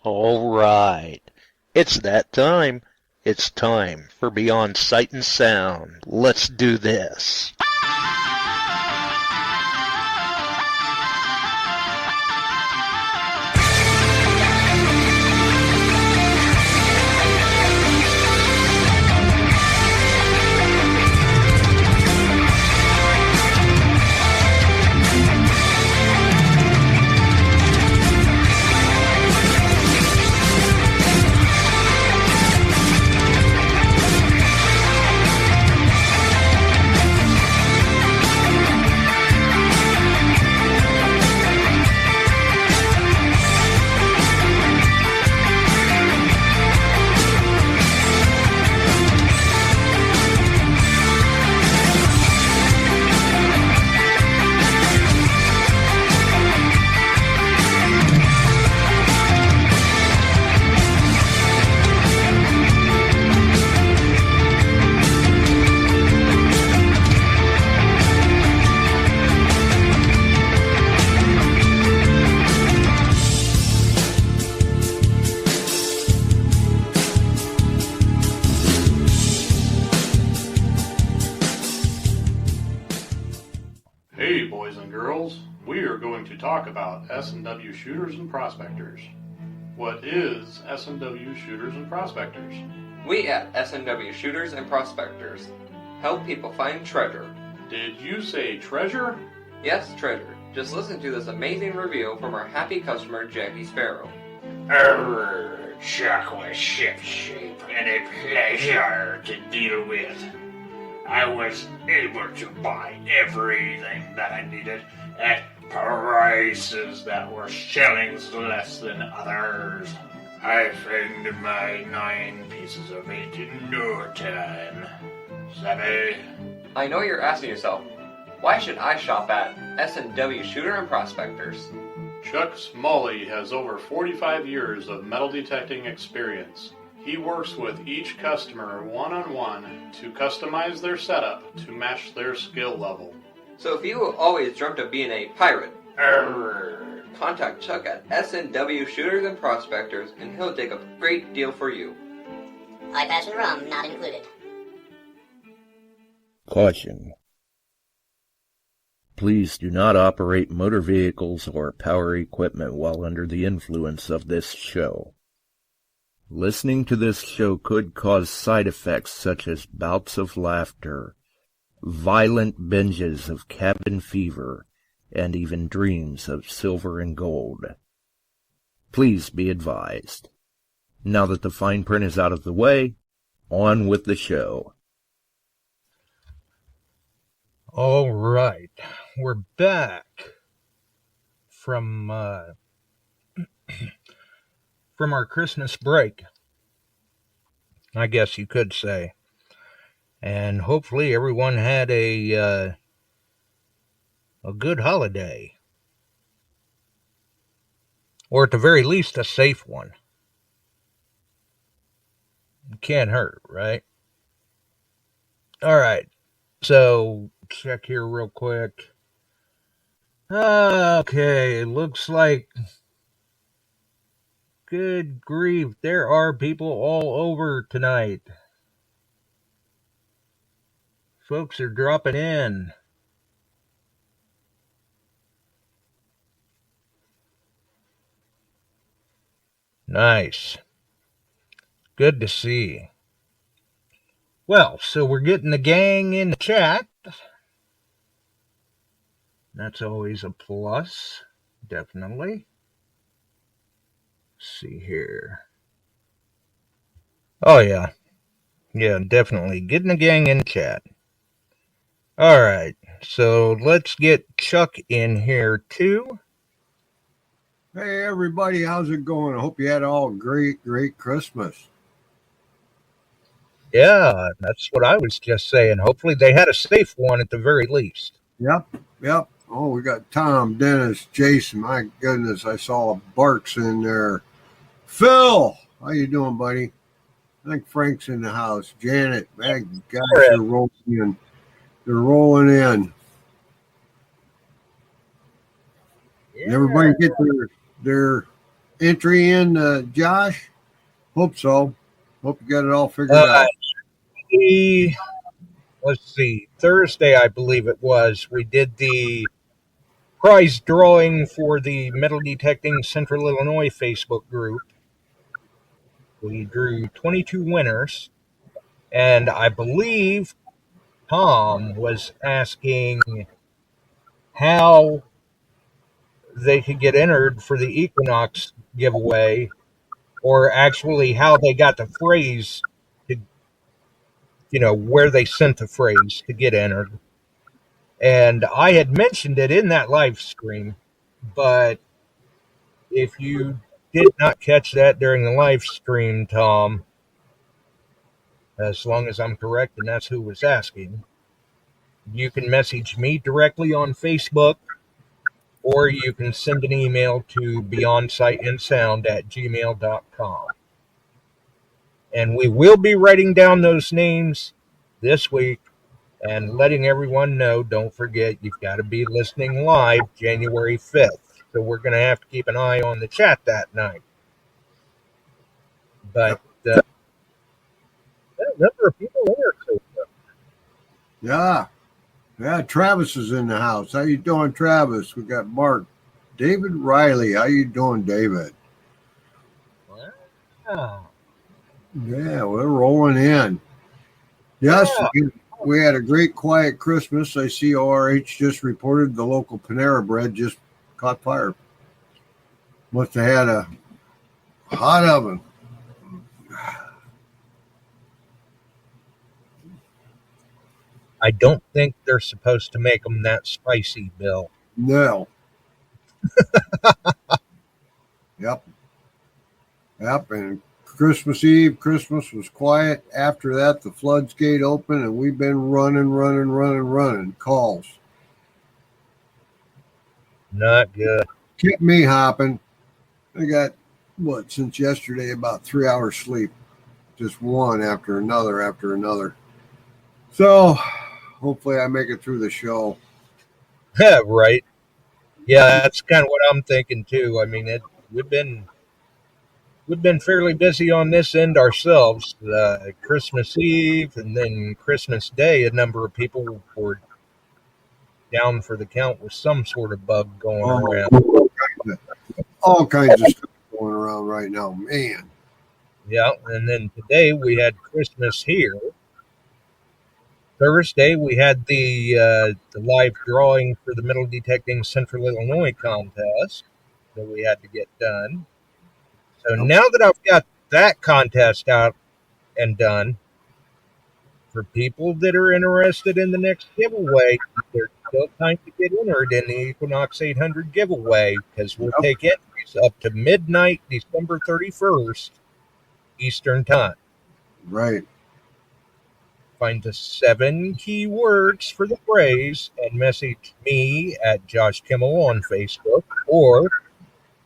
All right. It's that time. It's time for Beyond Sight and Sound. Let's do this. Hey boys and girls, we are going to talk about S&W shooters and prospectors. What is S&W shooters and prospectors? We at S&W Shooters and Prospectors help people find treasure. Did you say treasure? Yes, treasure. Just listen to this amazing review from our happy customer, Jackie Sparrow. Chuck was shipshape and a pleasure to deal with. I was able to buy everything that I needed at prices that were shillings less than others. I found my 9 pieces of meat in no time. Savvy? I know you're asking yourself, why should I shop at S&W Shooter and Prospectors? Chuck Smalley has over 45 years of metal detecting experience. He works with each customer one-on-one to customize their setup to match their skill level. So if you always dreamt of being a pirate, contact Chuck at S&W Shooters and Prospectors and he'll take a great deal for you. Eye-patch and rum not included. Caution. Please do not operate motor vehicles or power equipment while under the influence of this show. Listening to this show could cause side effects such as bouts of laughter, violent binges of cabin fever, and even dreams of silver and gold. Please be advised. Now that the fine print is out of the way, on with the show. All right, we're back from our Christmas break, I guess you could say. And hopefully everyone had a good holiday. Or at the very least, a safe one. It can't hurt, right? All right, so check here real quick. Okay, looks like, good grief, there are people all over tonight. Folks are dropping in. Nice. Good to see. Well, so we're getting the gang in the chat. That's always a plus, definitely. Let's see here. Oh, yeah. Yeah, definitely. Getting the gang in the chat. All right, so let's get Chuck in here, too. Hey, everybody, how's it going? I hope you had all great Christmas. Yeah, that's what I was just saying. Hopefully they had a safe one at the very least. Yep. Oh, we got Tom, Dennis, Jason. My goodness, I saw Barks in there. Phil, how you doing, buddy? I think Frank's in the house. Janet, man, guys are rolling in. They're rolling in. Yeah. Everybody get their entry in, Josh? Hope so. Hope you got it all figured out. Let's see, Thursday, I believe it was, we did the prize drawing for the Metal Detecting Central Illinois Facebook group. We drew 22 winners, and I believe Tom was asking how they could get entered for the Equinox giveaway, or actually how they got the phrase to, where they sent the phrase to get entered. And I had mentioned it in that live stream, but if you did not catch that during the live stream, Tom, as long as I'm correct, and that's who was asking, you can message me directly on Facebook, or you can send an email to beyondsightandsound@gmail.com. And we will be writing down those names this week and letting everyone know, don't forget, you've got to be listening live January 5th. So we're going to have to keep an eye on the chat that night. But a number of people there. So Yeah, Travis is in the house. How you doing, Travis? We got Mark. David Riley. How you doing, David? wow. Yeah, we're rolling in. Yes, we had a great quiet Christmas. I see ORH just reported the local Panera Bread just caught fire. Must have had a hot oven. I don't think they're supposed to make them that spicy, Bill. No. Yep. And Christmas Eve, Christmas was quiet. After that, the floodgate opened, and we've been running calls. Not good. Kept me hopping. I got, since yesterday, about 3 hours sleep. Just one after another. So, hopefully I make it through the show. Right. Yeah, that's kind of what I'm thinking, too. I mean, we've been fairly busy on this end ourselves. Christmas Eve and then Christmas Day, a number of people were down for the count with some sort of bug going around. All kinds of stuff going around right now, man. Yeah, and then today we had Christmas here. Thursday we had the live drawing for the Metal Detecting Central Illinois contest that we had to get done. So now that I've got that contest out and done, for people that are interested in the next giveaway, there's still time to get entered in the Equinox 800 giveaway, because we'll take entries up to midnight, December 31st, Eastern Time. Right. Find the 7 keywords for the phrase and message me at Josh Kimmel on Facebook or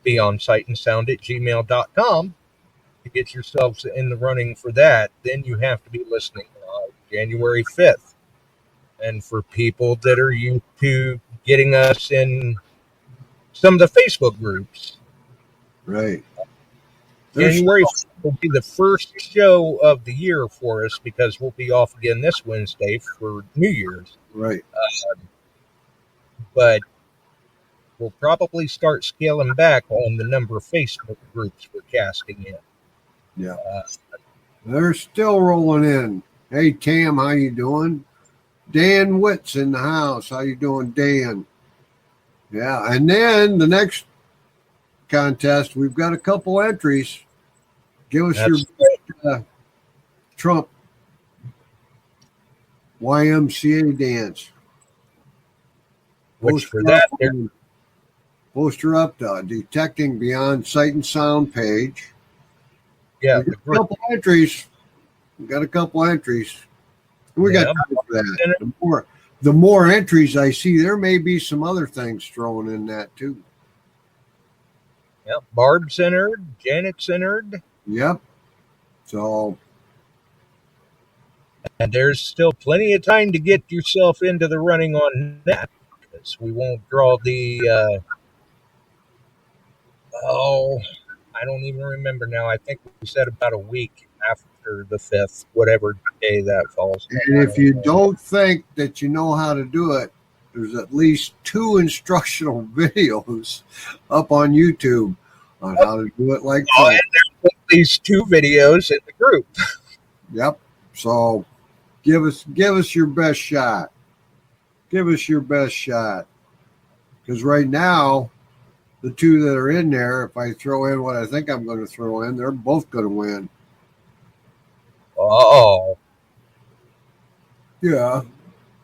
beyondsightandsound@gmail.com to get yourselves in the running for that. Then you have to be listening January 5th. And for people that are used to getting us in some of the Facebook groups, right, January 5th will be the first show of the year for us, because we'll be off again this Wednesday for New Year's. Right. But we'll probably start scaling back on the number of Facebook groups we're casting in. Yeah. They're still rolling in. Hey, Tam, how you doing? Dan Witt's in the house. How you doing, Dan? Yeah, and then the next contest, we've got a couple entries. Give us your Trump YMCA dance. Which for that, poster up the Detecting Beyond Sight and Sound page. Yeah, we got a couple entries. We got time for that. The more entries I see, there may be some other things thrown in that too. Yep, Barb's entered, Janet's entered. Yep. So, and there's still plenty of time to get yourself into the running on that, because we won't draw the I don't even remember now. I think we said about a week after the 5th, whatever day that falls. And if you don't think that you know how to do it, there's at least 2 instructional videos up on YouTube on how to do it like Oh, Frank. and there's at least 2 videos in the group. Yep. So give us your best shot. Give us your best shot. Because right now, the 2 that are in there, if I throw in what I think I'm going to throw in, they're both going to win. Oh, Yeah.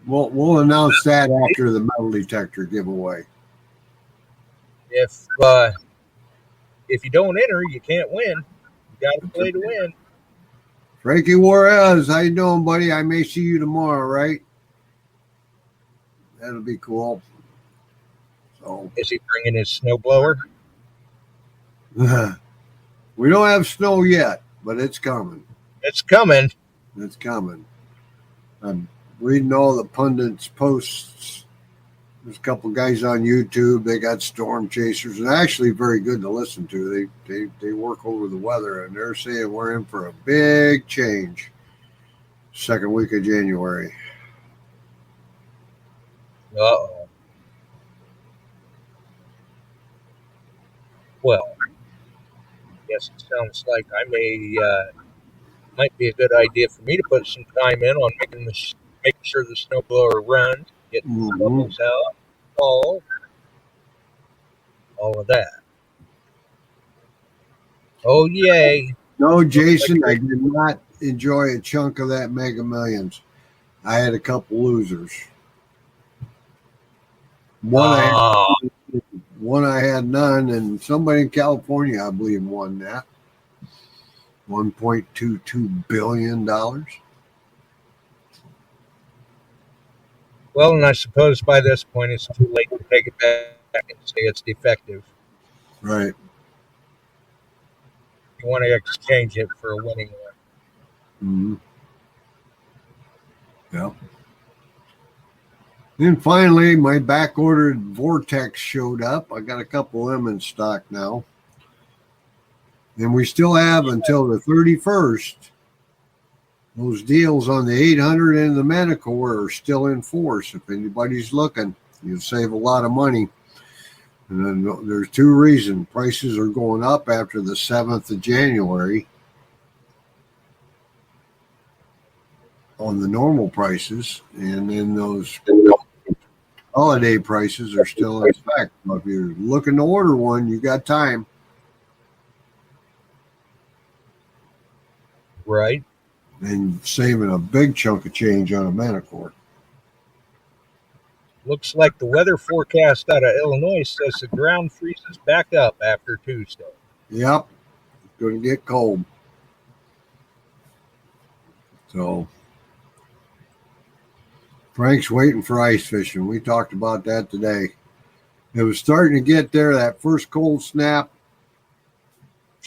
We'll announce that after the metal detector giveaway. if you don't enter, you can't win. You got to play to win. Frankie Juarez, how you doing, buddy? I may see you tomorrow, right? That'll be cool. So Is he bringing his snowblower? we don't have snow yet, but it's coming. It's coming. It's coming. I'm reading all the pundits' posts. There's a couple guys on YouTube. They got storm chasers, and actually very good to listen to. They work over the weather, and they're saying we're in for a big change. Second week of January. Uh-oh. Well, yes, it sounds like I might be a good idea for me to put some time in on making sure the snowblower runs, getting the bubbles out, all of that. Oh, yay. No, Jason, I did not enjoy a chunk of that Mega Millions. I had a couple losers. One I had none, and somebody in California, I believe, won that. $1.22 billion. Well, and I suppose by this point it's too late to take it back and say it's defective. Right. You want to exchange it for a winning one. Mm-hmm. Yeah. Then finally, my back-ordered Vortex showed up. I got a couple of them in stock now. And we still have until the 31st. Those deals on the 800 and the Manicore are still in force. If anybody's looking, you'll save a lot of money. And then there's 2 reasons. Prices are going up after the 7th of January on the normal prices. And then those holiday prices are still in effect. If you're looking to order one, you got time. Right. And saving a big chunk of change on a Manicore. Looks like the weather forecast out of Illinois says the ground freezes back up after Tuesday. Yep. It's going to get cold. So Frank's waiting for ice fishing. We talked about that today. It was starting to get there, that first cold snap.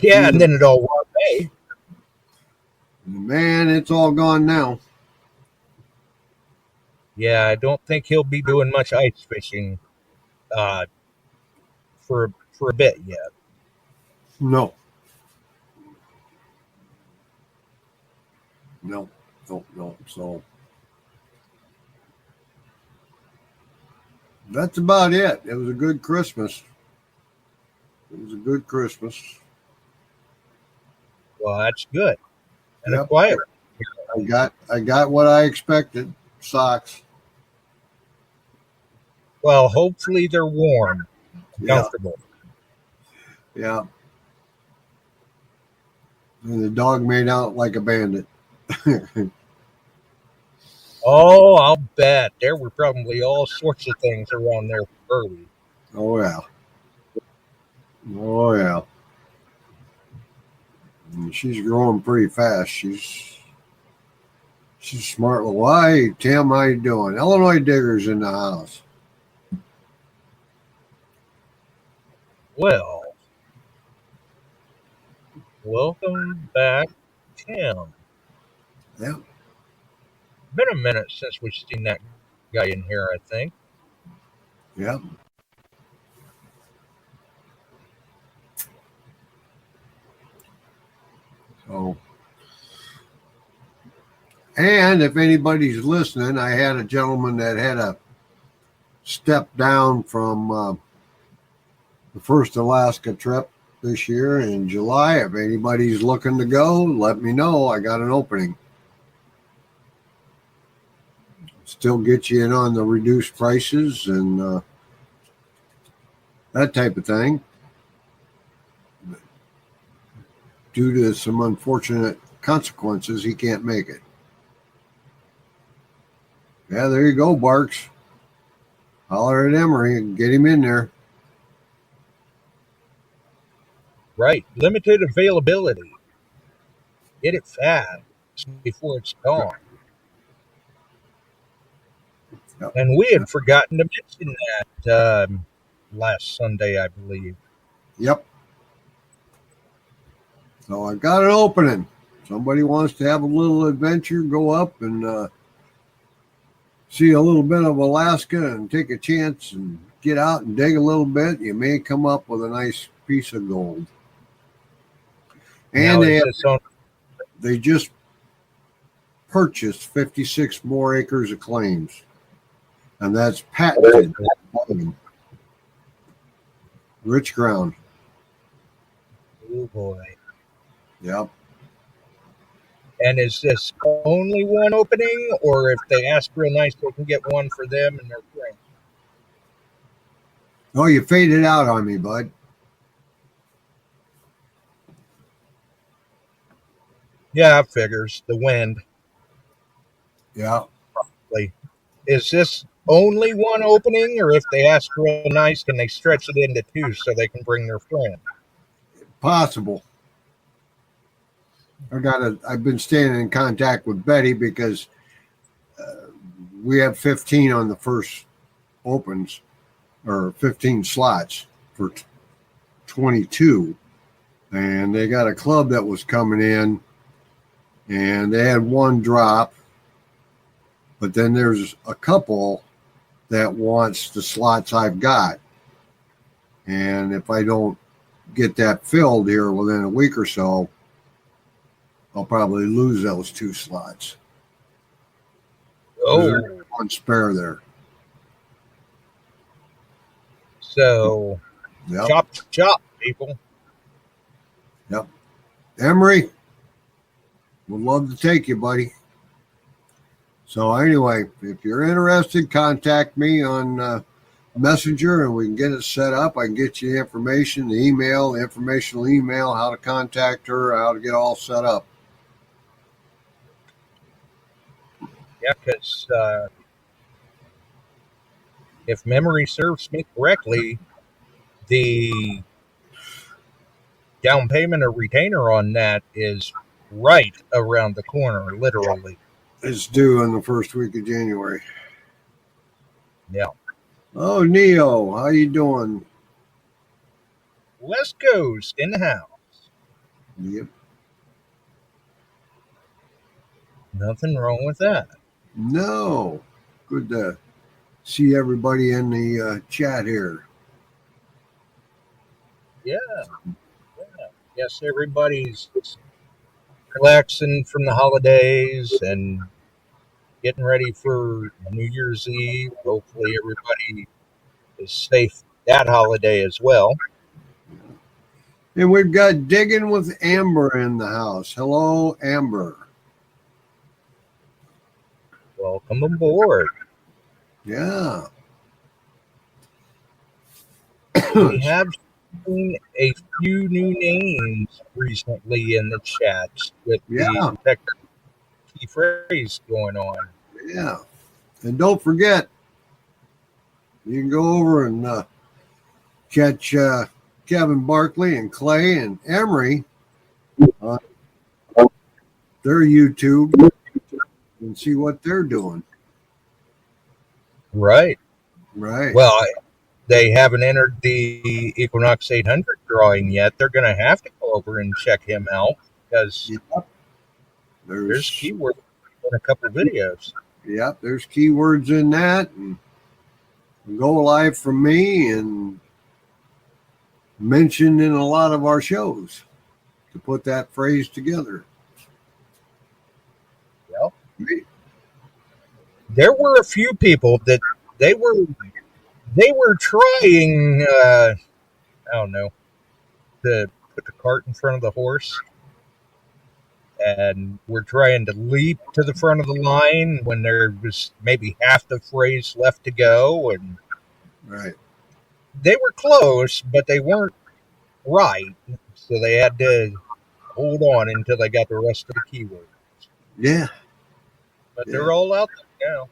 Yeah, and then it all went away. Man, it's all gone now. Yeah, I don't think he'll be doing much ice fishing for a bit yet. No. So that's about it. It was a good Christmas. Well, that's good. And Yep. a quiet. I got what I expected. Socks. Well, hopefully they're warm, comfortable. Yeah. And the dog made out like a bandit. Oh, I'll bet. There were probably all sorts of things around there early. Oh, yeah. Oh, yeah. And she's growing pretty fast. She's smart. Why, Tim, how you doing? Illinois Digger's in the house. Well, welcome back, Tim. Yeah. Been a minute since we've seen that guy in here, I think. Yeah. So, and if anybody's listening, I had a gentleman that had a step down from the first Alaska trip this year in July. If anybody's looking to go, let me know. I got an opening. Still get you in on the reduced prices and that type of thing. Due to some unfortunate consequences, he can't make it. Yeah, there you go, Barks. Holler at Emery and get him in there. Right. Limited availability. Get it fast before it's gone. Yep. And we had forgotten to mention that last Sunday, I believe. Yep. So I got an opening. Somebody wants to have a little adventure, go up and see a little bit of Alaska and take a chance and get out and dig a little bit. You may come up with a nice piece of gold. And they just purchased 56 more acres of claims. And that's patented. Rich ground. Oh, boy. Yep. And is this only one opening, or if they ask real nice, they can get one for them and their friends? Oh, you faded out on me, bud. Yeah, figures. The wind. Yeah. Probably. Is this only one opening, or if they ask real nice, can they stretch it into two so they can bring their friend? Possible. I've been staying in contact with Betty because we have 15 on the first opens, or 15 slots for 22. And they got a club that was coming in, and they had one drop. But then there's a couple that wants the slots I've got. And if I don't get that filled here within a week or so, I'll probably lose those 2 slots. Oh. There's one spare there. So, Yep. chop, people. Yep. Emery, would love to take you, buddy. So anyway, if you're interested, contact me on Messenger and we can get it set up. I can get you information, the informational email, how to contact her, how to get all set up. Yeah, because if memory serves me correctly, the down payment or retainer on that is right around the corner, literally. It's due in the first week of January. Yeah. Oh, Neo, how you doing? West Coast in the house. Yep. Nothing wrong with that. No. Good to see everybody in the chat here. Yeah. Yes, everybody's relaxing from the holidays and getting ready for New Year's Eve. Hopefully everybody is safe that holiday as well. And we've got Digging with Amber in the house. Hello, Amber. Welcome aboard. Yeah. We have seen a few new names recently in the chat with the technical key phrase going on. Yeah. And don't forget, you can go over and catch Kevin Barkley and Clay and Emery on their YouTube and see what they're doing. Right. Right. Well, they haven't entered the Equinox 800 drawing yet. They're going to have to go over and check him out because there's keywords in a couple of videos. Yep, there's keywords in that. And go live from me and mentioned in a lot of our shows. to put that phrase together. Well, there were a few people that they were trying, I don't know, to put the cart in front of the horse, and were trying to leap to the front of the line when there was maybe half the phrase left to go, and Right. they were close, but they weren't right, so they had to hold on until they got the rest of the keywords. Yeah. But Yeah. they're all out there now.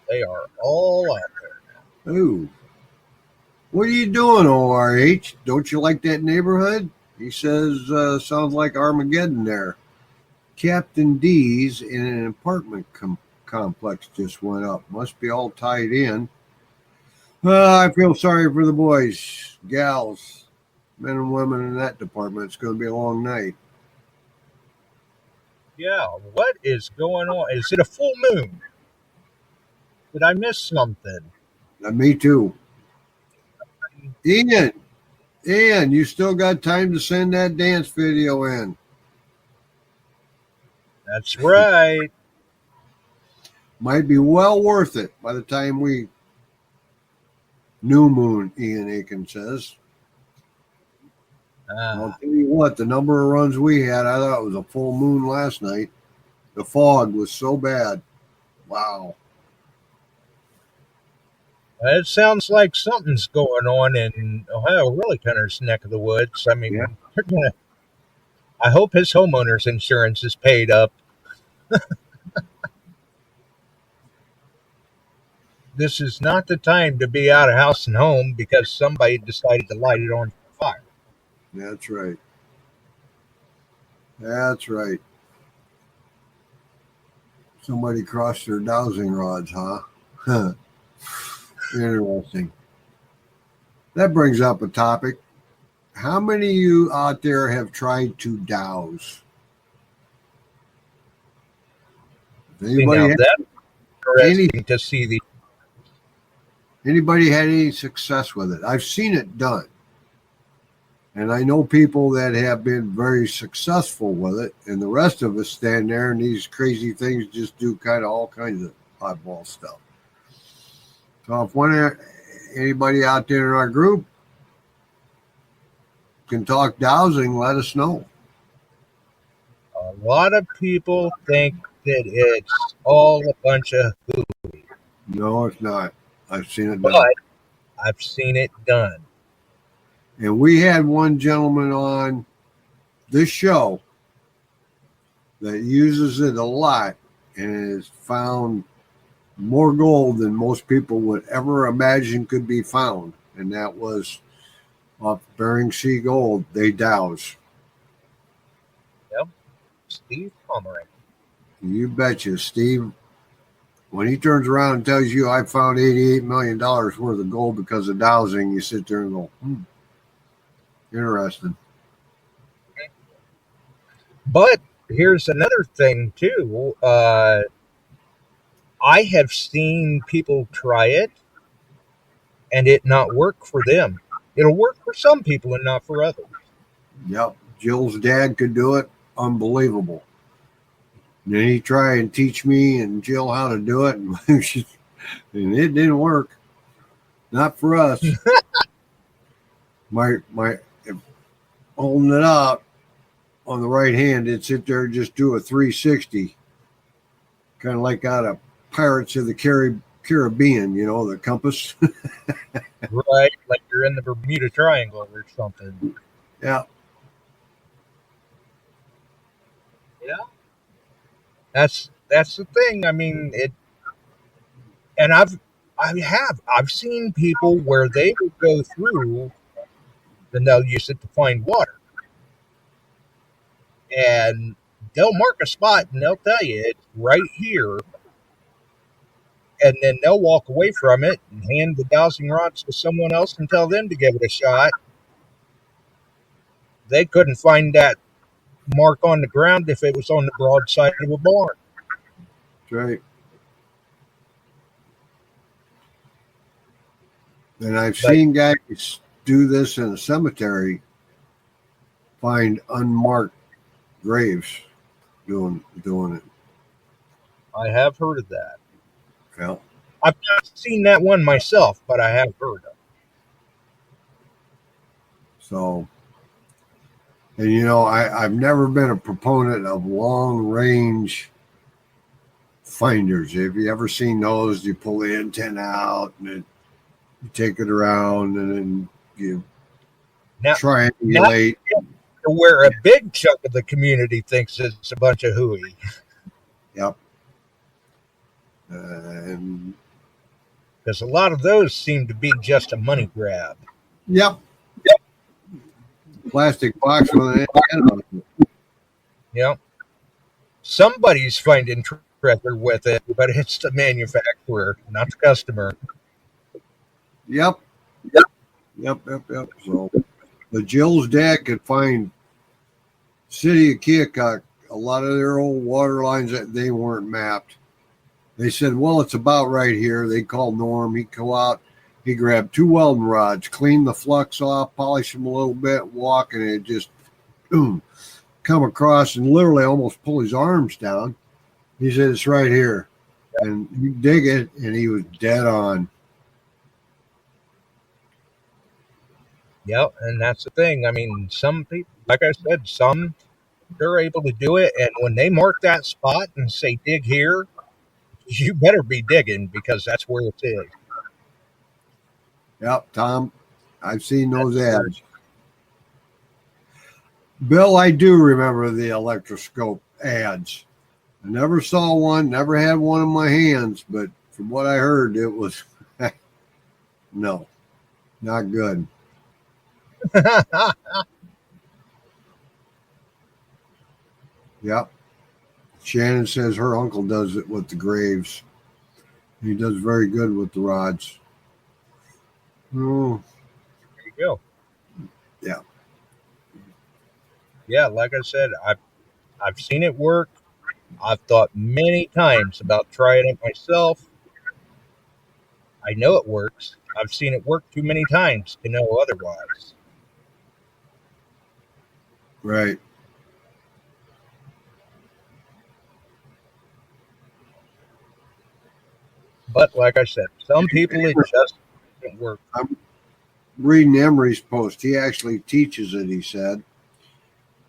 They are all out there. Ooh. What are you doing, ORH? Don't you like that neighborhood? He says, sounds like Armageddon there. Captain D's in an apartment complex just went up. Must be all tied in. I feel sorry for the boys, gals, men and women in that department. It's going to be a long night. Yeah, what is going on? Is it a full moon? Did I miss something? Me too. Ian, you still got time to send that dance video in. That's right. Might be well worth it by the time we new moon, Ian Aiken says. I'll tell you what, the number of runs we had, I thought it was a full moon last night. The fog was so bad. Wow. It sounds like something's going on in Ohio Willie-Kenner's neck of the woods. I mean, Yeah. I hope his homeowner's insurance is paid up. This is not the time to be out of house and home because somebody decided to light it on fire. That's right. That's right. Somebody crossed their dowsing rods, huh? Interesting. That brings up a topic. How many of you out there have tried to douse? Now, that's interesting to see the Anybody had any success with it? I've seen it done. And I know people that have been very successful with it, and the rest of us stand there and these crazy things just do kind of all kinds of oddball stuff. So if anybody out there in our group can talk dowsing, let us know. a lot of people think that it's all a bunch of hooey. No, it's not. I've seen it done. But I've seen it done. And we had one gentleman on this show that uses it a lot and has found more gold than most people would ever imagine could be found. And that was off Bering Sea Gold. They douse. Yep. Steve Pomeroy. You betcha, Steve. When he turns around and tells you I found $88 million worth of gold because of dowsing, you sit there and go, interesting. But here's another thing, too. I have seen people try it and it not work for them. It'll work for some people and not for others. Yep. Jill's dad could do it. Unbelievable. And then he tried and teach me and Jill how to do it, and it didn't work. Not for us. my if holding it up on the right hand, it'd sit there and just do a 360, kind of like out of Pirates of the Caribbean, you know, the compass. Right, like you're in the Bermuda Triangle or something. Yeah. Yeah. That's the thing. I mean, and I've seen people where they will go through and they'll use it to find water. And they'll mark a spot and they'll tell you it's right here. And then they'll walk away from it and hand the dowsing rods to someone else and tell them to give it a shot. They couldn't find that mark on the ground if it was on the broad side of a barn. That's right. And I've seen guys do this in a cemetery, find unmarked graves doing it. I have heard of that. Yeah. I've not seen that one myself, but I have heard of it. So, and I've never been a proponent of long range finders. Have you ever seen those? You pull the antenna out and then you take it around and then you triangulate. Where a big chunk of the community thinks it's a bunch of hooey. Yep. And because a lot of those seem to be just a money grab. Yep. Plastic box with an antenna on it. Yep. Somebody's finding treasure with it, but it's the manufacturer, not the customer. Yep. So, the Jill's dad could find City of Keokuk, a lot of their old water lines that they weren't mapped. They said, well, it's about right here. They called Norm. He'd go out. He grabbed 2 welding rods, clean the flux off, polish them a little bit, walk, and it just boom, come across and literally almost pull his arms down. He said, it's right here. And you dig it, and he was dead on. Yep, and that's the thing. I mean, some people, like I said, they're able to do it, and when they mark that spot and say, dig here, you better be digging because that's where it is. Yep, Tom, I've seen those ads. Bill, I do remember the electroscope ads. I never saw one, never had one in my hands, but from what I heard, it was no, not good. Yep. Shannon says her uncle does it with the graves. He does very good with the rods. Oh. There you go. Yeah. Yeah, like I said, I've seen it work. I've thought many times about trying it myself. I know it works. I've seen it work too many times to know otherwise. Right. But like I said, some people it just doesn't work. I'm reading Emery's post. He actually teaches it, he said.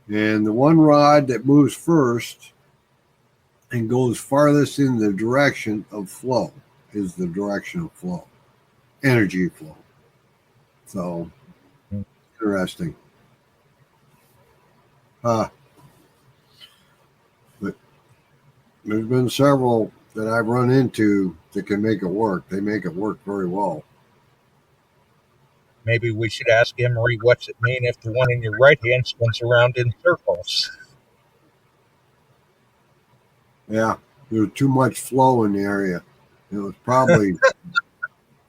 And the one rod that moves first and goes farthest in the direction of flow is the direction of flow, energy flow. So, interesting. But there's been several that I've run into that can make it work. They make it work very well. Maybe we should ask Emery what's it mean if the one in your right hand spins around in circles. Yeah, there was too much flow in the area. It was probably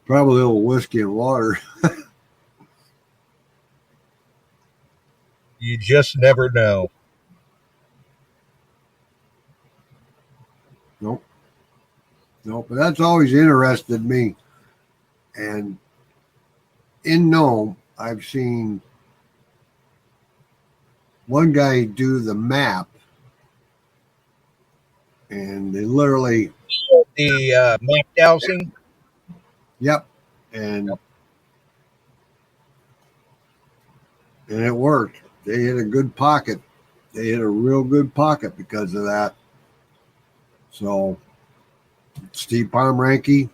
a little whiskey and water. You just never know. Nope. But that's always interested me. And in Nome, I've seen one guy do the map, and they literally the map dowsing. Yep, and it worked. They hit a good pocket. They hit a real good pocket because of that. So, Steve Pomeranke,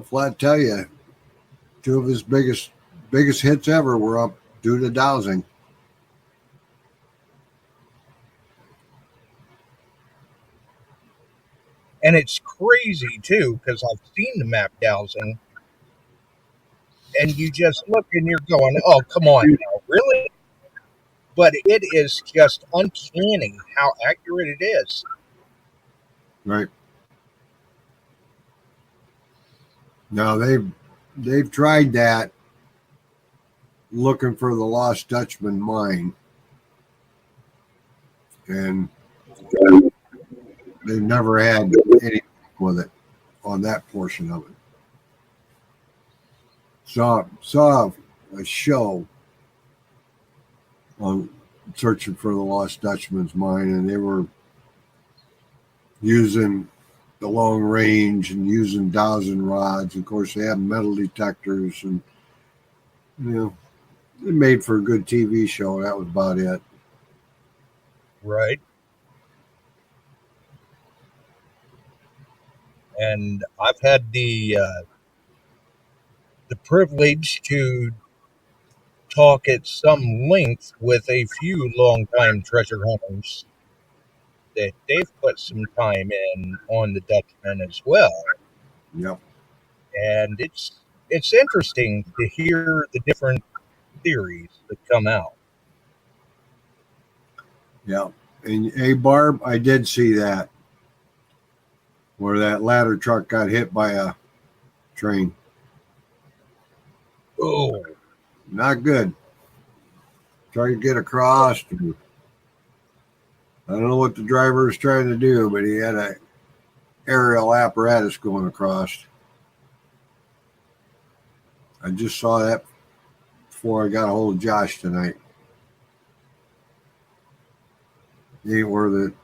flat tell you, 2 of his biggest hits ever were up due to dowsing. And it's crazy, too, because I've seen the map dowsing. And you just look and you're going, oh, come on now, really? But it is just uncanny how accurate it is. Right. Now they've tried that looking for the lost Dutchman mine. And they've never had anything with it on that portion of it. saw a show on searching for the Lost Dutchman's mine, and they were using the long range and using dowsing rods. Of course, they have metal detectors, and it made for a good TV show. That was about it. Right. And I've had the privilege to talk at some length with a few longtime treasure hunters that they've put some time in on the Dutchman as well. Yep. And it's interesting to hear the different theories that come out. Yep. And hey, Barb, I did see that where that ladder truck got hit by a train. Oh, Not good. Tried to get across. I don't know what the driver was trying to do, but he had a aerial apparatus going across. I just saw that before I got a hold of Josh tonight. He ain't worth it.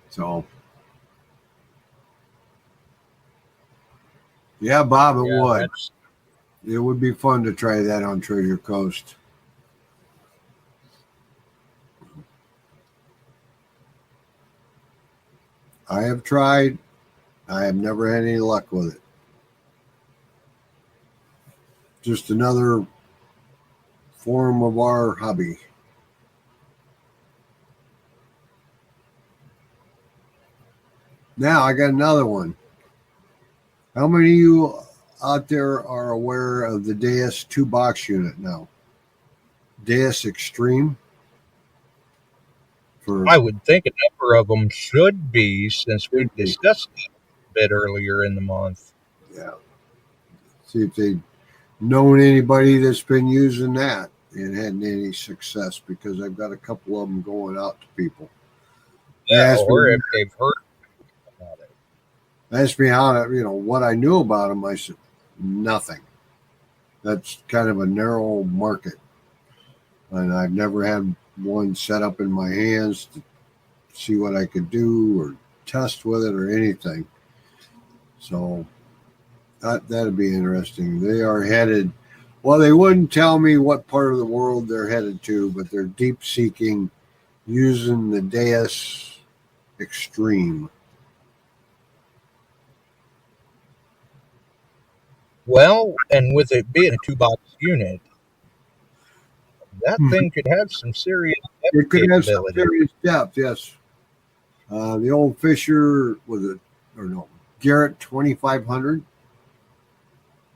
So, yeah, Bob, it would. It would be fun to try that on Treasure Coast. I have tried. I have never had any luck with it. Just another form of our hobby. Now I got another one. How many of you out there are aware of the Deus 2-box unit now? Deus Extreme? I would think a number of them should be, since we discussed it a bit earlier in the month. Yeah. See if they've known anybody that's been using that and hadn't any success, because I've got a couple of them going out to people. Yeah, or if they've heard about it. Asked me how what I knew about them. I said, nothing. That's kind of a narrow market. And I've never had one set up in my hands to see what I could do or test with it or anything. So that'd be interesting. They are headed, well, they wouldn't tell me what part of the world they're headed to, but they're deep seeking using the Deus Extreme. Well, and with it being a 2-box unit, that thing could have some serious depth. It could have some serious depth, yes. The old Fisher Garrett 2500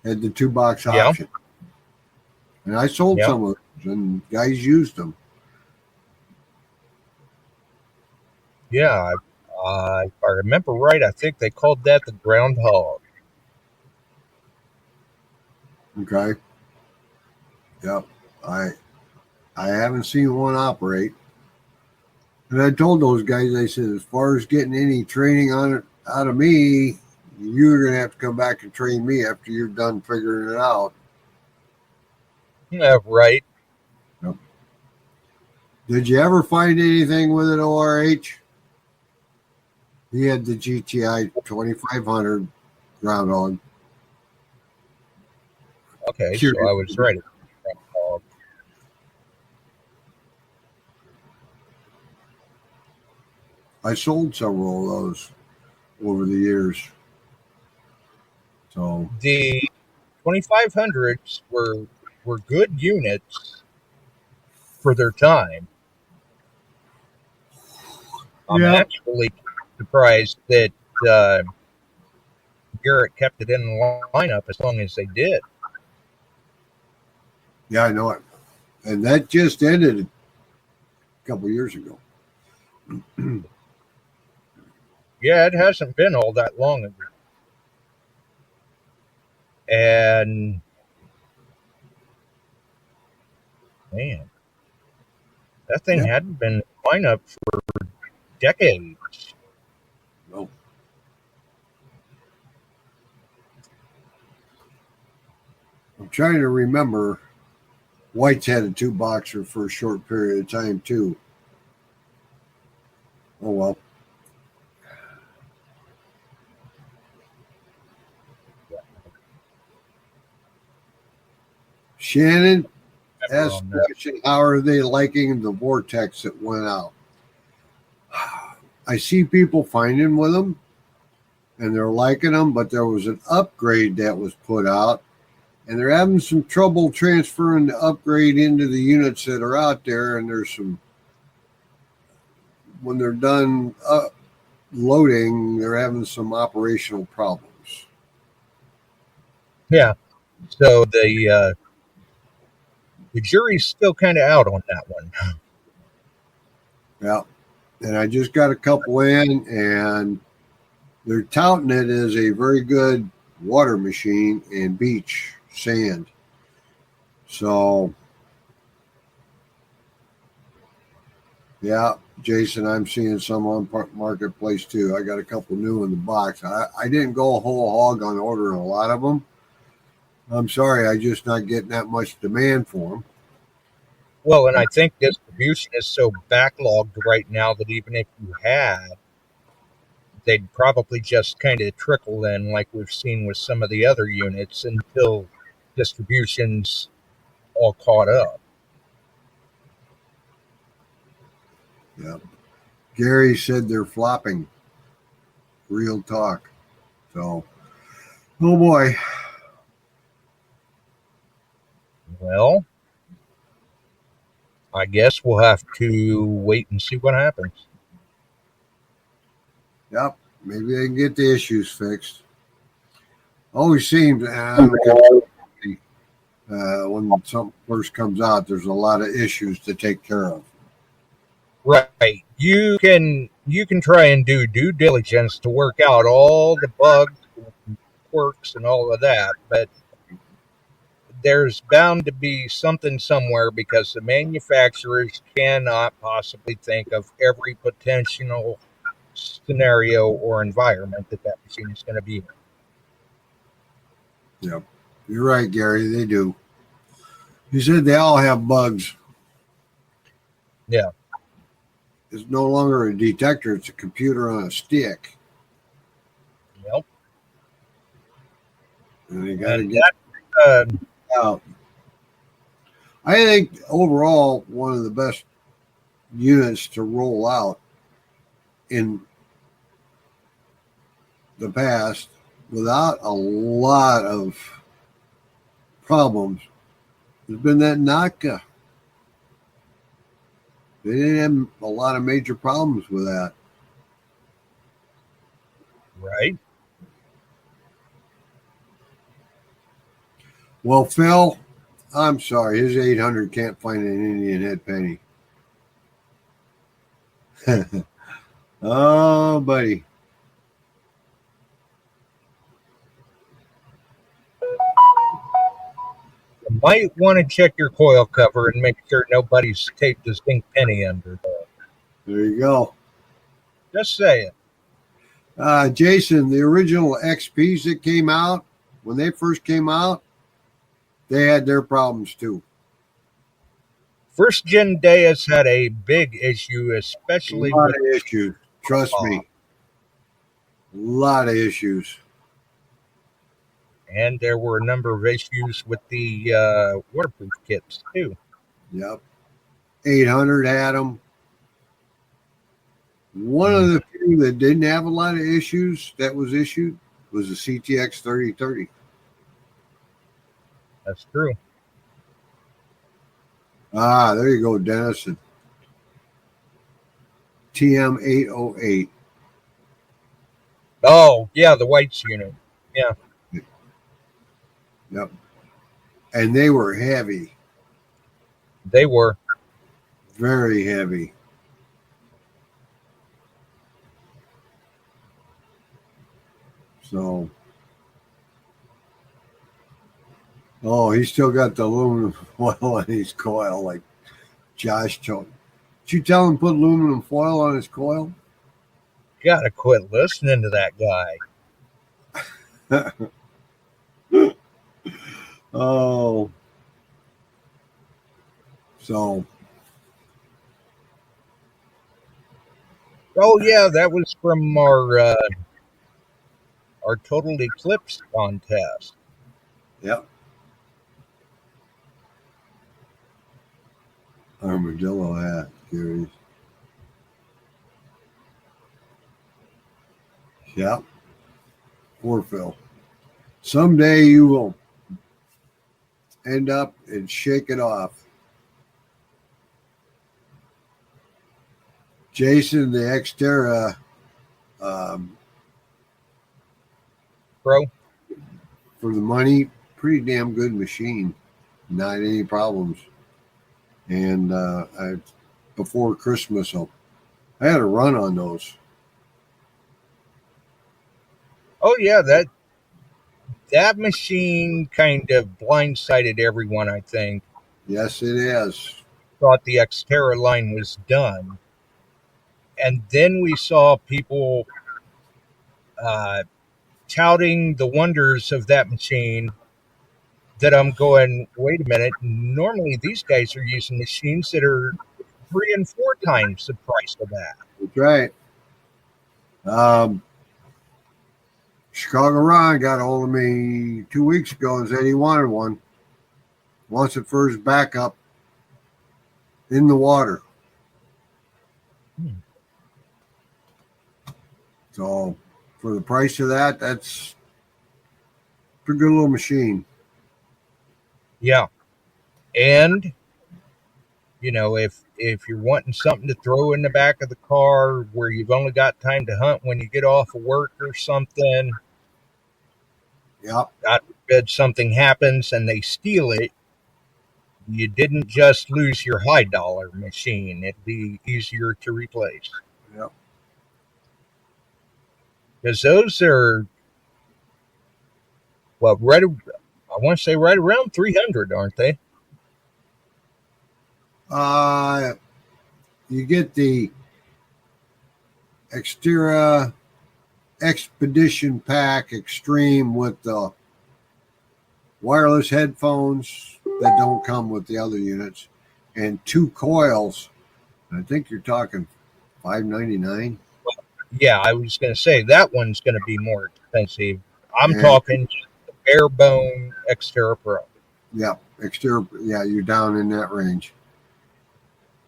had the 2-box option. And I sold some of those, and guys used them. Yeah, if I remember right, I think they called that the Groundhog. Okay. Yep. I haven't seen one operate. And I told those guys, I said, as far as getting any training on it out of me, you're going to have to come back and train me after you're done figuring it out. Yeah, right. Yep. Did you ever find anything with an ORH? He had the GTI 2500 Groundhog. Okay, so I was right. I sold several of those over the years. So the 2500s were good units for their time. I'm actually surprised that Garrett kept it in the lineup as long as they did. Yeah, I know it. And that just ended a couple years ago. Yeah, it hasn't been all that long ago. And man, that thing hadn't been in the lineup for decades. No. I'm trying to remember. White's had a 2-boxer for a short period of time, too. Oh, well. Shannon asked the question, how are they liking the Vortex that went out? I see people finding with them, and they're liking them, but there was an upgrade that was put out, and they're having some trouble transferring the upgrade into the units that are out there, and there's some, when they're done loading, they're having some operational problems. Yeah. So the jury's still kind of out on that one. Yeah. And I just got a couple in, and they're touting it as a very good water machine and beach sand. So, yeah, Jason, I'm seeing some on Marketplace too. I got a couple new in the box. I didn't go whole hog on ordering a lot of them. I'm sorry, I just not getting that much demand for them. Well, and I think distribution is so backlogged right now that even if you had, they'd probably just kind of trickle in like we've seen with some of the other units until distribution's all caught up. Yeah. Gary said they're flopping. Real talk. So, oh boy. Well, I guess we'll have to wait and see what happens. Yep. Maybe they can get the issues fixed. Always seems when something first comes out, there's a lot of issues to take care of. Right. You can try and do due diligence to work out all the bugs, and quirks, and all of that, but there's bound to be something somewhere because the manufacturers cannot possibly think of every potential scenario or environment that machine is going to be in. Yep. You're right, Gary. They do. You said they all have bugs. Yeah. It's no longer a detector. It's a computer on a stick. Yep. And they got to And get that, out. I think overall, one of the best units to roll out in the past without a lot of problems has been that Naka. They didn't have a lot of major problems with that. right. Well, Phil, I'm sorry. His 800 can't find an Indian head penny. Oh, buddy. You might want to check your coil cover and make sure nobody's taped a zinc penny under there. There you go. Just saying. Jason, the original XPs that came out, when they first came out, they had their problems too. First gen Deus had a big issue, especially A lot with of issues. Trust me. A lot of issues. and there were a number of issues with the waterproof kits too. Yep. 800 had them. One of the few that didn't have a lot of issues that was issued was the CTX 3030. That's true. There you go, Dennison. TM808. Oh, yeah, the whites unit. Yeah. Yep. And they were heavy. They were. Very heavy. So, he's still got the aluminum foil on his coil, like Josh told. Did you tell him to put aluminum foil on his coil? Gotta quit listening to that guy. Oh, so Oh yeah, that was from our total eclipse contest. yep. Armadillo hat, curious. Yep. Poor Phil. Someday you will end up and shake it off. Jason, the Xterra, Bro, for the money, pretty damn good machine. Not any problems. And before Christmas, I had a run on those. oh yeah, that machine kind of blindsided everyone, I think. Yes, it is. Thought the Xterra line was done. And then we saw people uh, touting the wonders of that machine that I'm going, wait a minute, normally these guys are using machines that are 3 and 4 times the price of that. That's right. Chicago Ron got a hold of me 2 weeks ago and said he wanted one. Wants it for his backup in the water. So for the price of that, that's a pretty good little machine. Yeah. And, you know, if you're wanting something to throw in the back of the car where you've only got time to hunt when you get off of work or something, Yep. God forbid something happens and they steal it, you didn't just lose your high dollar machine. It'd be easier to replace. Yep. Because those are, well, I want to say right around 300, aren't they? You get the Xterra Expedition Pack Extreme with the wireless headphones that don't come with the other units, and 2 coils. I think you're talking $599. Yeah, I was going to say that one's going to be more expensive. I'm And- talking the bare bone Xterra Pro. Yep, Xterra. Yeah, you're down in that range,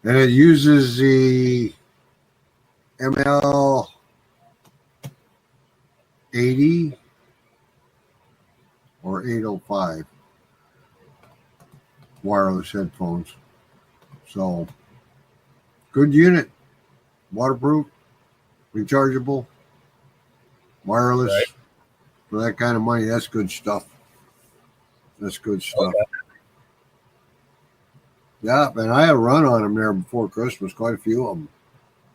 and it uses the ML 80 or 805 wireless headphones. So good unit, waterproof, rechargeable, wireless. Right. For that kind of money, that's good stuff. That's good stuff. Okay. Yeah, and I had a run on them there before Christmas, quite a few of them.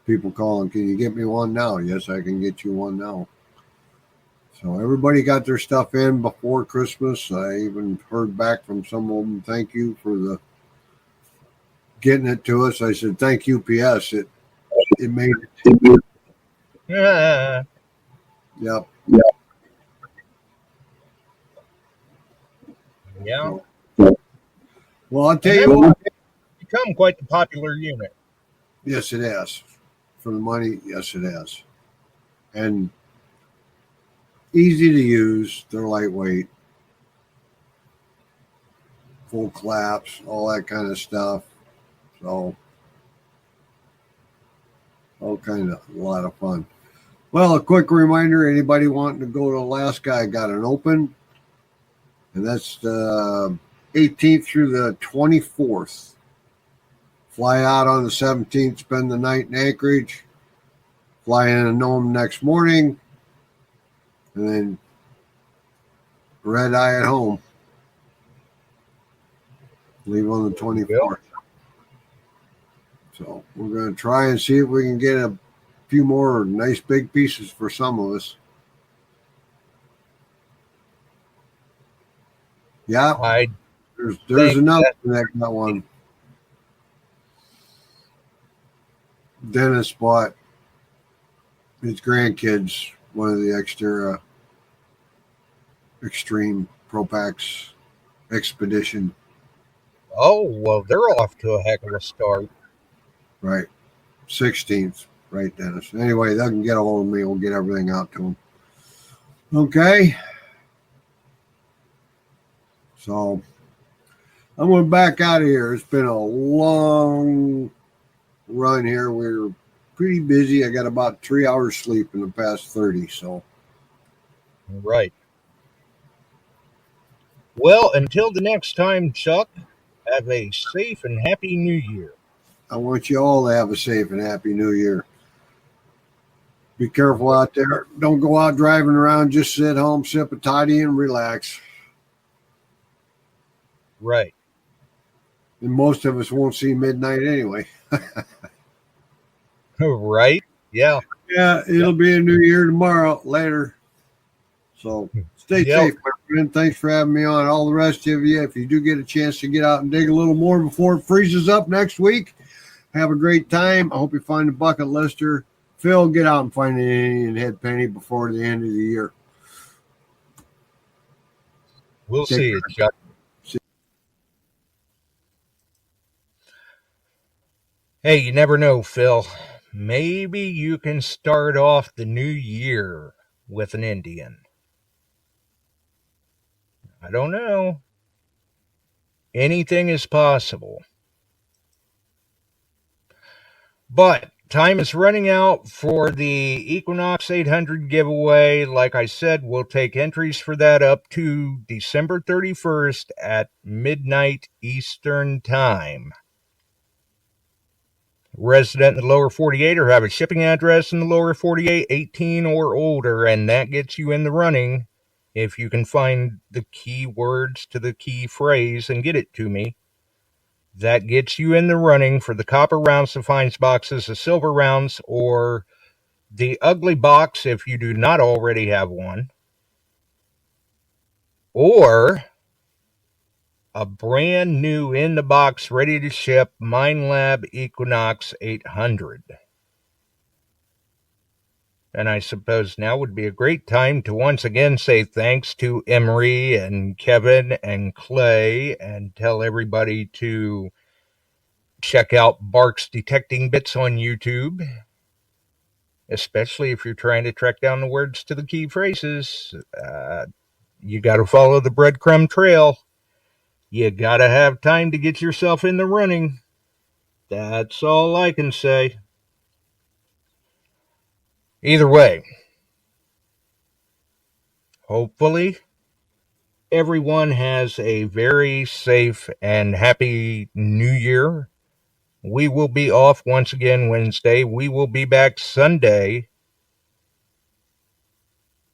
People calling, can you get me one now? Yes, I can get you one now. So everybody got their stuff in before Christmas. I even heard back from some of them, thank you for the getting it to us. I said, thank you, PS. It made it. Yeah. Yep. Yeah. Well, I'll tell you what. Become quite the popular unit. Yes, it has. For the money, yes, it has. And easy to use. They're lightweight. Full claps, all that kind of stuff. So, all kind of a lot of fun. Well, a quick reminder, anybody wanting to go to Alaska, I got an open. And that's the 18th through the 24th. Fly out on the 17th, spend the night in Anchorage. Fly in a Nome next morning. And then red eye at home. Leave on the 24th. So we're going to try and see if we can get a few more nice big pieces for some of us. Yeah, there's another one that got one. Dennis bought his grandkids one of the Xterra Extreme Pro Packs expedition. Oh, well, they're off to a heck of a start. Right. 16th. Right, Dennis. Anyway, they can get a hold of me. We'll get everything out to them. Okay. So I'm going to back out of here. It's been a long run here. We're pretty busy. I got about 3 hours sleep in the past 30. So. Right. Well, until the next time, Chuck, have a safe and happy New Year. I want you all to have a safe and happy New Year. Be careful out there. Don't go out driving around. Just sit home, sip a toddy, and relax. Right. And most of us won't see midnight anyway. Right? Yeah. Yeah, it'll be a new year tomorrow. Later. So stay safe, my friend. Thanks for having me on. All the rest of you, if you do get a chance to get out and dig a little more before it freezes up next week, have a great time. I hope you find a bucket lister. Phil, get out and find an Indian head penny before the end of the year. We'll see you, Chuck. Hey, you never know, Phil. Maybe you can start off the new year with an Indian. I don't know. Anything is possible. But time is running out for the Equinox 800 giveaway. Like I said, we'll take entries for that up to December 31st at midnight Eastern Time. Resident in the lower 48 or have a shipping address in the lower 48, 18 or older, and that gets you in the running if you can find the key words to the key phrase and get it to me. That gets you in the running for the copper rounds, the fines boxes, the silver rounds, or the ugly box if you do not already have one, or a brand new in the box, ready to ship Minelab Equinox 800. And I suppose now would be a great time to once again say thanks to Emery and Kevin and Clay and tell everybody to check out Bark's Detecting Bits on YouTube, especially if you're trying to track down the words to the key phrases. You got to follow the breadcrumb trail. You got to have time to get yourself in the running. That's all I can say. Either way, hopefully everyone has a very safe and happy New Year. We will be off once again Wednesday. We will be back Sunday.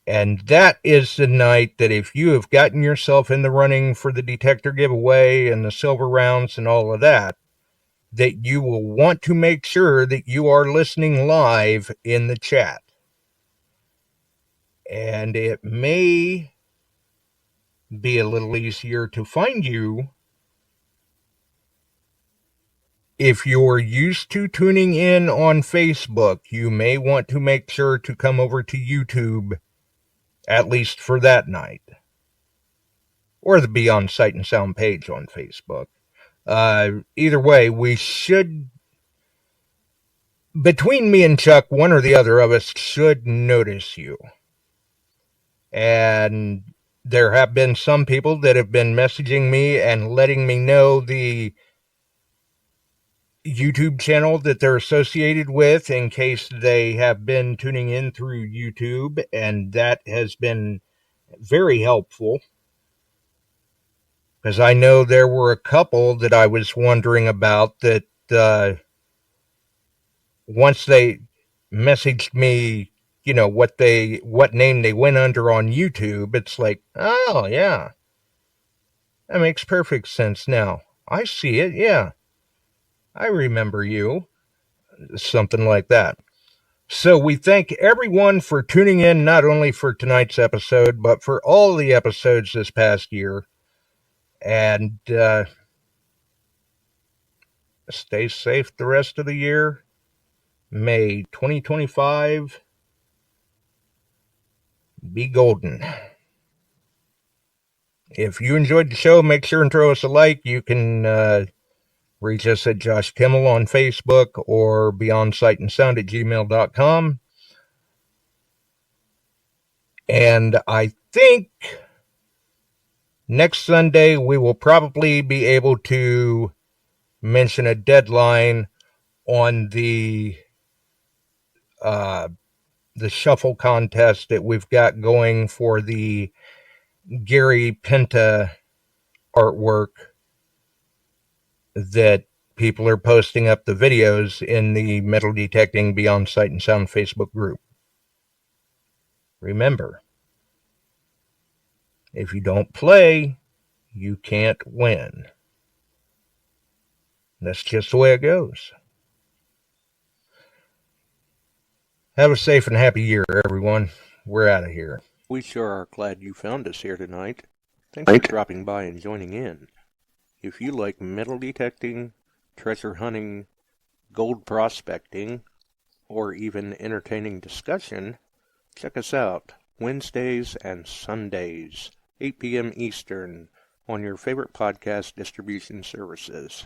And that is the night that if you have gotten yourself in the running for the detector giveaway and the silver rounds and all of that, that you will want to make sure that you are listening live in the chat. And it may be a little easier to find you if you're used to tuning in on Facebook. You may want to make sure to come over to YouTube, at least for that night, or the Beyond Sight and Sound page on Facebook. Either way, we should, between me and Chuck, one or the other of us should notice you. And there have been some people that have been messaging me and letting me know the YouTube channel that they're associated with in case they have been tuning in through YouTube, and that has been very helpful, because I know there were a couple that I was wondering about that once they messaged me, you know, what name they went under on YouTube, it's like, oh yeah, that makes perfect sense now. I see it, yeah. I remember you. Something like that. So we thank everyone for tuning in, not only for tonight's episode, but for all the episodes this past year. And stay safe the rest of the year. May 2025 be golden. If you enjoyed the show, make sure and throw us a like. You can reach us at Josh Kimmel on Facebook or beyondsightandsound@gmail.com. And I think next Sunday we will probably be able to mention a deadline on the shuffle contest that we've got going for the Gary Penta artwork that people are posting up the videos in the Metal Detecting Beyond Sight and Sound Facebook group. Remember, if you don't play, you can't win. That's just the way it goes. Have a safe and happy year, everyone. We're out of here. We sure are glad you found us here tonight. Thanks for dropping by and joining in. If you like metal detecting, treasure hunting, gold prospecting, or even entertaining discussion, check us out Wednesdays and Sundays, 8 p.m. Eastern, on your favorite podcast distribution services.